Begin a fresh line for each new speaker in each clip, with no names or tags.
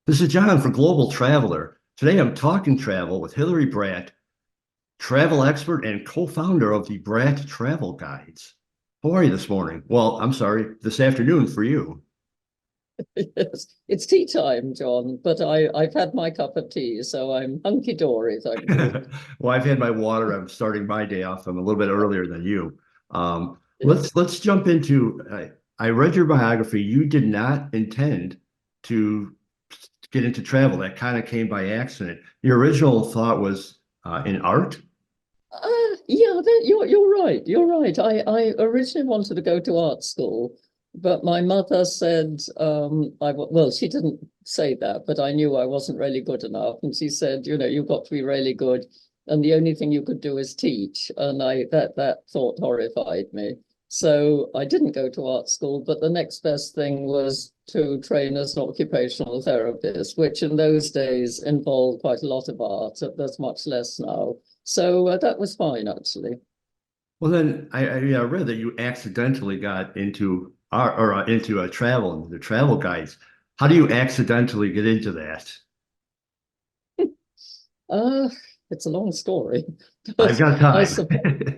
This is John for Global Traveler. Today I'm talking travel with Hilary Bradt, travel expert and co-founder of the Bradt Travel Guides. How are you this morning? Well, I'm sorry, this afternoon for you.
Yes, it's tea time, John, but I've had my cup of tea, so I'm hunky-dory, thank you.
Well, I've had my water. I'm starting my day off. I'm a little bit earlier than you.
Yeah.
Let's jump into. I read your biography. You did not intend to get into travel. That kind of came by accident. Your original thought was in art.
Yeah, you're right. You're right. I originally wanted to go to art school, but my mother said well, she didn't say that, but I knew I wasn't really good enough, and she said, you've got to be really good, and the only thing you could do is teach, and I that thought horrified me. So I didn't go to art school, but the next best thing was to train as an occupational therapist, which in those days involved quite a lot of art. There's much less now. So that was fine, actually.
Well, then I read that you accidentally got into art or into a travel, the travel guides. How do you accidentally get into that?
Uh, it's a long story,
I've
but
got
I
time.
suppose,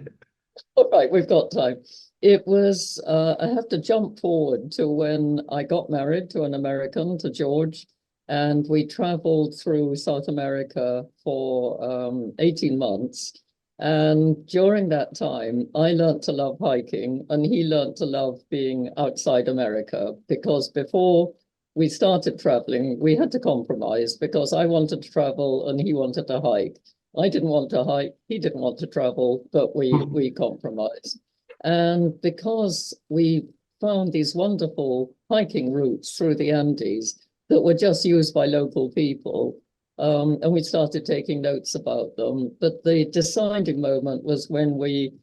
all right, we've got time. It was, I have to jump forward to when I got married to an American, to George, and we traveled through South America for 18 months. And during that time, I learned to love hiking, and he learned to love being outside America because before we started traveling, we had to compromise because I wanted to travel and he wanted to hike. I didn't want to hike, he didn't want to travel, but we compromised. And because we found these wonderful hiking routes through the Andes that were just used by local people, and we started taking notes about them. But the deciding moment was when we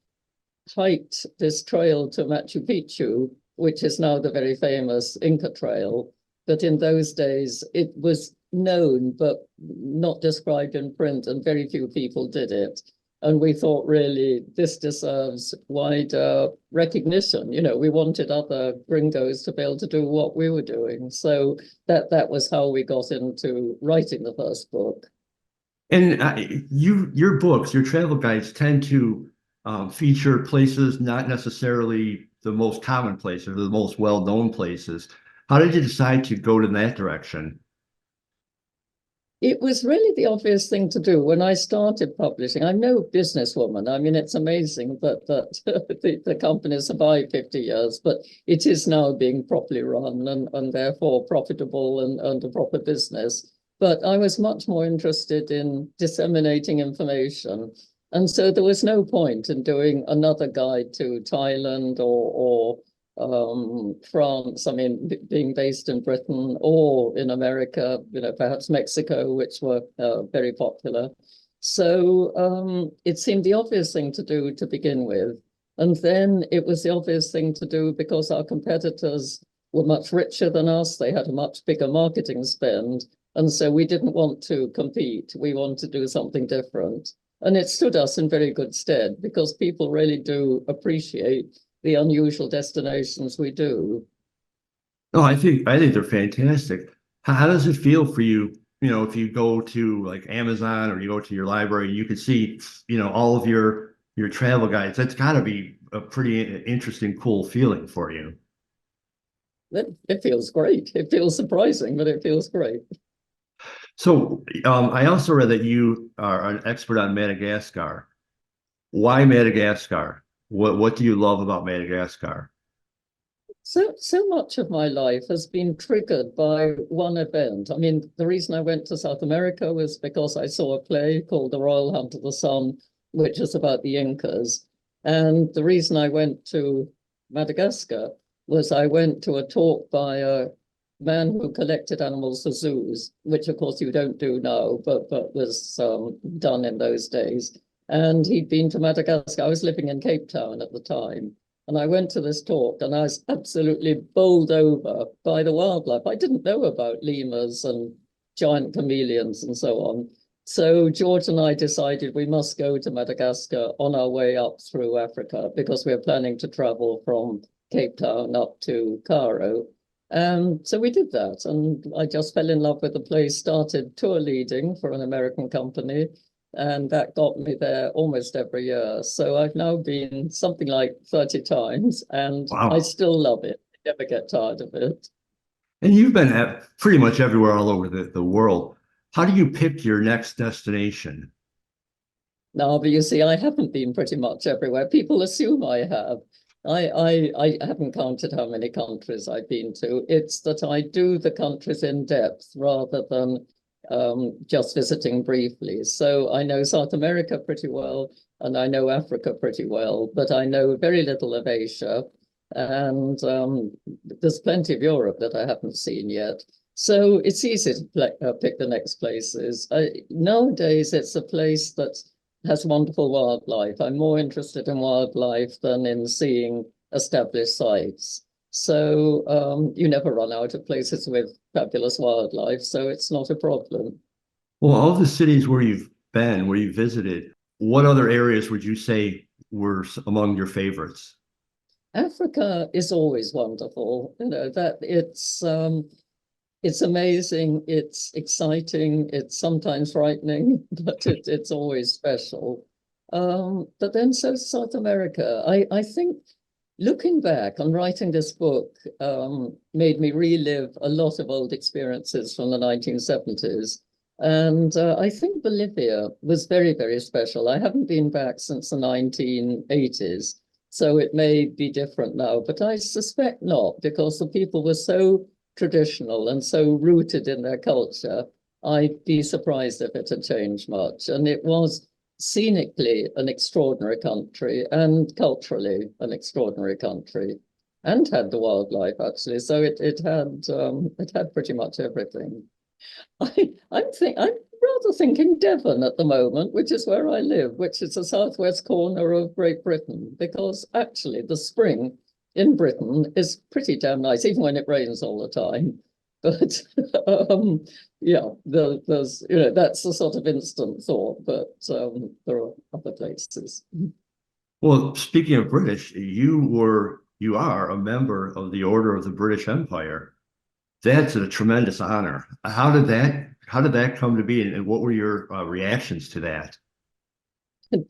hiked this trail to Machu Picchu, which is now the very famous Inca Trail. But in those days, it was known, but not described in print, and very few people did it. And we thought, really, this deserves wider recognition. We wanted other gringos to be able to do what we were doing. So that was how we got into writing the first book.
And your books, your travel guides tend to feature places not necessarily the most common places, or the most well-known places. How did you decide to go in that direction?
It was really the obvious thing to do when I started publishing. I'm no businesswoman. I mean, it's amazing that the company survived 50 years, but it is now being properly run and therefore profitable and a proper business. But I was much more interested in disseminating information. And so there was no point in doing another guide to Thailand or France, I mean, being based in Britain or in America, perhaps Mexico, which were very popular. So it seemed the obvious thing to do to begin with. And then it was the obvious thing to do because our competitors were much richer than us. They had a much bigger marketing spend. And so we didn't want to compete. We wanted to do something different. And it stood us in very good stead because people really do appreciate the unusual destinations we do.
Oh, I think they're fantastic. How does it feel for you? If you go to like Amazon or you go to your library, you can see, all of your travel guides. That's got to be a pretty interesting, cool feeling for you.
It feels great. It feels surprising, but it feels great.
So, I also read that you are an expert on Madagascar. Why Madagascar? What do you love about Madagascar?
So much of my life has been triggered by one event. I mean, the reason I went to South America was because I saw a play called The Royal Hunt of the Sun, which is about the Incas. And the reason I went to Madagascar was I went to a talk by a man who collected animals for zoos, which of course you don't do now, but was done in those days. And he'd been to Madagascar. I was living in Cape Town at the time. And I went to this talk and I was absolutely bowled over by the wildlife. I didn't know about lemurs and giant chameleons and so on. So George and I decided we must go to Madagascar on our way up through Africa because we're planning to travel from Cape Town up to Cairo. And so we did that. And I just fell in love with the place, started tour leading for an American company. And that got me there almost every year. So I've now been something like 30 times and I
Wow.
still love it. I never get tired of it.
And you've been at pretty much everywhere all over the world. How do you pick your next destination?
No, but you see, I haven't been pretty much everywhere. People assume I have. I haven't counted how many countries I've been to. It's that I do the countries in depth rather than just visiting briefly. So I know South America pretty well, and I know Africa pretty well, but I know very little of Asia. And there's plenty of Europe that I haven't seen yet. So it's easy to pick the next places. Nowadays, it's a place that has wonderful wildlife. I'm more interested in wildlife than in seeing established sites. So you never run out of places with fabulous wildlife, so it's not a problem.
Well, all the cities where you've been, where you visited, what other areas would you say were among your favorites?
Africa is always wonderful. You know that it's amazing, it's exciting, it's sometimes frightening, but it's always special. But then so South America. I think looking back and writing this book made me relive a lot of old experiences from the 1970s. And I think Bolivia was very, very special. I haven't been back since the 1980s, so it may be different now, but I suspect not, because the people were so traditional and so rooted in their culture. I'd be surprised if it had changed much. And it was scenically an extraordinary country and culturally an extraordinary country, and had the wildlife actually. So it had pretty much everything. I'm rather thinking Devon at the moment, which is where I live, which is the southwest corner of Great Britain, because actually the spring in Britain is pretty damn nice, even when it rains all the time. But yeah, there's that's the sort of instant thought, but there are other places.
Well, speaking of British, you are a member of the Order of the British Empire. That's a tremendous honor. How did that come to be, and what were your reactions to that?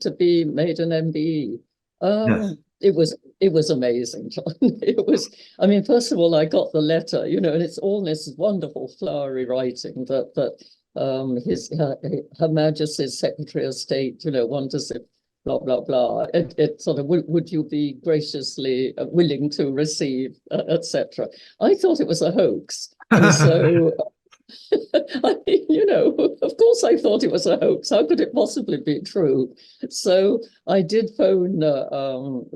To be made an MBE.
Yes.
It was amazing, John. It was, I mean, first of all, I got the letter, and it's all this wonderful flowery writing that Her Majesty's Secretary of State, wonders if blah blah blah. It sort of would you be graciously willing to receive, etc. I thought it was a hoax, and so of course I thought it was a hoax. How could it possibly be true? So I did phone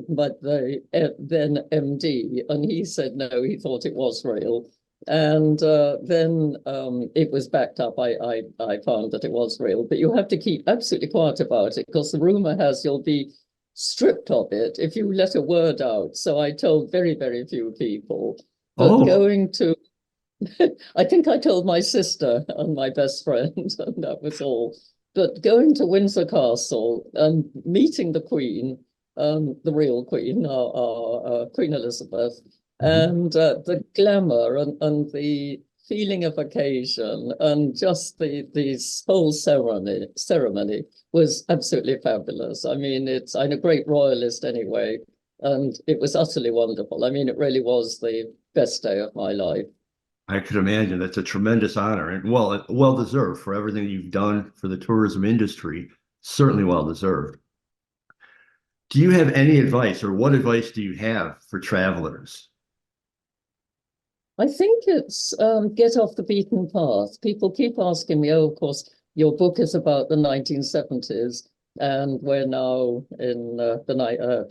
but the then MD, and he said no, he thought it was real. And then it was backed up. I found that it was real, but you have to keep absolutely quiet about it, because the rumor has you'll be stripped of it if you let a word out. So I told very, very few people. But
Oh,
going to I think I told my sister and my best friend, and that was all. But going to Windsor Castle and meeting the Queen, the real Queen, our Queen Elizabeth,
mhm.
and the glamour and the feeling of occasion, and just the whole ceremony was absolutely fabulous. I mean, I'm a great royalist anyway, and it was utterly wonderful. I mean, it really was the best day of my life.
I could imagine that's a tremendous honor, and well deserved for everything you've done for the tourism industry. Certainly well deserved. Do you have any advice, or what advice do you have for travelers?
I think it's get off the beaten path. People keep asking me, oh, of course, your book is about the 1970s, and we're now in the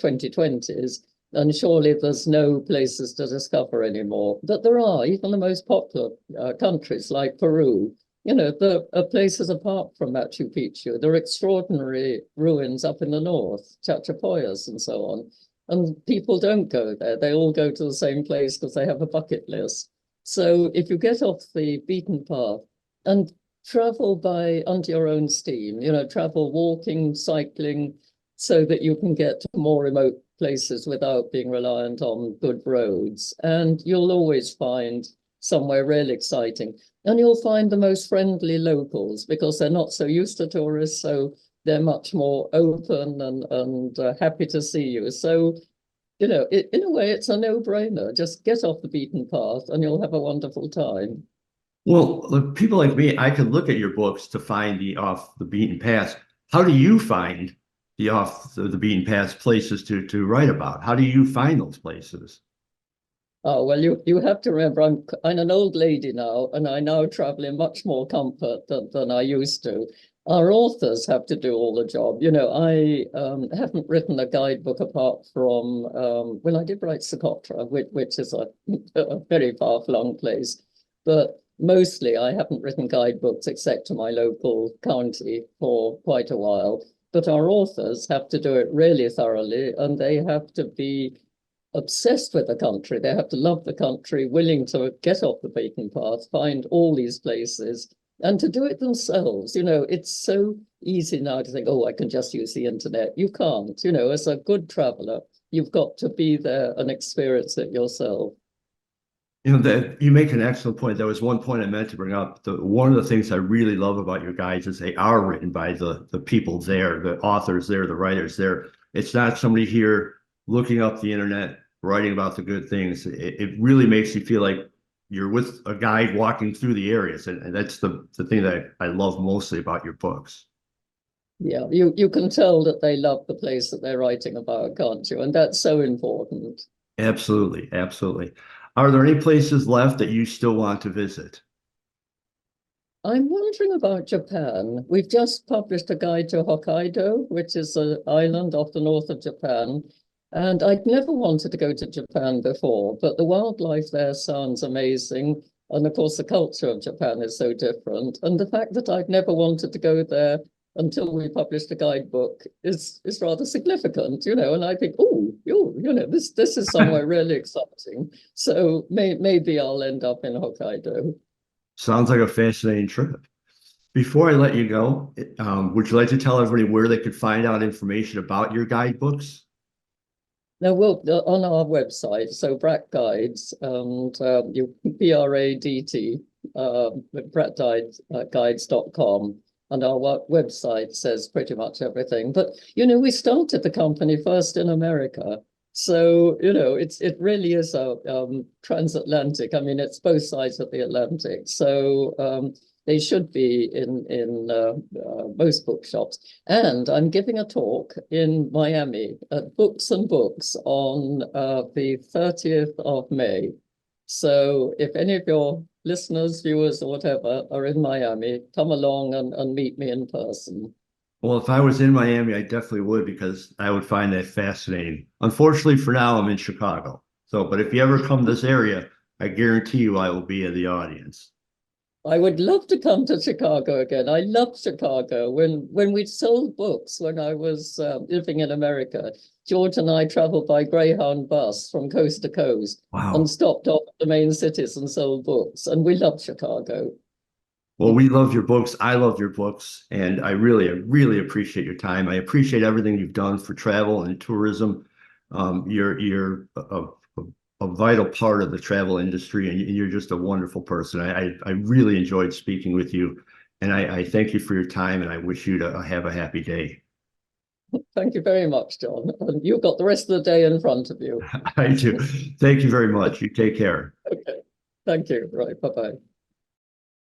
2020s, and surely there's no places to discover anymore. But there are, even the most popular countries like Peru. There are places apart from Machu Picchu. There are extraordinary ruins up in the north, Chachapoyas and so on. And people don't go there. They all go to the same place because they have a bucket list. So if you get off the beaten path and travel by under your own steam, travel walking, cycling, so that you can get to more remote places without being reliant on good roads. And you'll always find somewhere really exciting. And you'll find the most friendly locals because they're not so used to tourists. So they're much more open and happy to see you. So, in a way, it's a no-brainer. Just get off the beaten path and you'll have a wonderful time.
Well, look, people like me, I could look at your books to find the off the beaten path. How do you find the off the beaten path places to write about? How do you find those places?
Oh, well, you have to remember, I'm an old lady now, and I now travel in much more comfort than I used to. Our authors have to do all the job. I haven't written a guidebook apart from when I did write Socotra, which is a very far-flung place. But mostly I haven't written guidebooks except to my local county for quite a while. But our authors have to do it really thoroughly, and they have to be obsessed with the country. They have to love the country, willing to get off the beaten path, find all these places, and to do it themselves. It's so easy now to think, oh, I can just use the internet. You can't. As a good traveler, you've got to be there and experience it yourself.
That you make an excellent point. There was one point I meant to bring up. One of the things I really love about your guides is they are written by the people there, the authors there, the writers there. It's not somebody here looking up the internet, writing about the good things. It really makes you feel like you're with a guide walking through the areas. And that's the thing that I love mostly about your books.
Yeah, you can tell that they love the place that they're writing about, can't you? And that's so important.
Absolutely. Absolutely. Are there any places left that you still want to visit?
I'm wondering about Japan. We've just published a guide to Hokkaido, which is an island off the north of Japan. And I'd never wanted to go to Japan before, but the wildlife there sounds amazing. And of course, the culture of Japan is so different. And the fact that I'd never wanted to go there until we published a guidebook is rather significant, and I think, oh, this is somewhere really exciting. So maybe I'll end up in Hokkaido.
Sounds like a fascinating trip. Before I let you go, would you like to tell everybody where they could find out information about your guidebooks?
Now, well, on our website, so Bradt Guides, and you BRADT, BradGuides.com, and our website says pretty much everything. But we started the company first in America, so it really is a transatlantic. I mean, it's both sides of the Atlantic. So they should be in most bookshops. And I'm giving a talk in Miami at Books and Books on the 30th of May. So if any of your listeners, viewers, or whatever are in Miami, come along and meet me in person.
Well, if I was in Miami, I definitely would because I would find that fascinating. Unfortunately, for now, I'm in Chicago. But if you ever come to this area, I guarantee you I will be in the audience.
I would love to come to Chicago again. I loved Chicago. When we sold books, when I was living in America, George and I traveled by Greyhound bus from coast to coast and stopped off at the main cities and sold books. And we loved Chicago.
Well, we love your books. I love your books. And I really appreciate your time. I appreciate everything you've done for travel and tourism. You're a vital part of the travel industry, and you're just a wonderful person. I really enjoyed speaking with you, and I thank you for your time, and I wish you to have a happy day.
Thank you very much, John. And you've got the rest of the day in front of you.
I do. Thank you very much. You take care.
Okay. Thank you. Right. Bye-bye.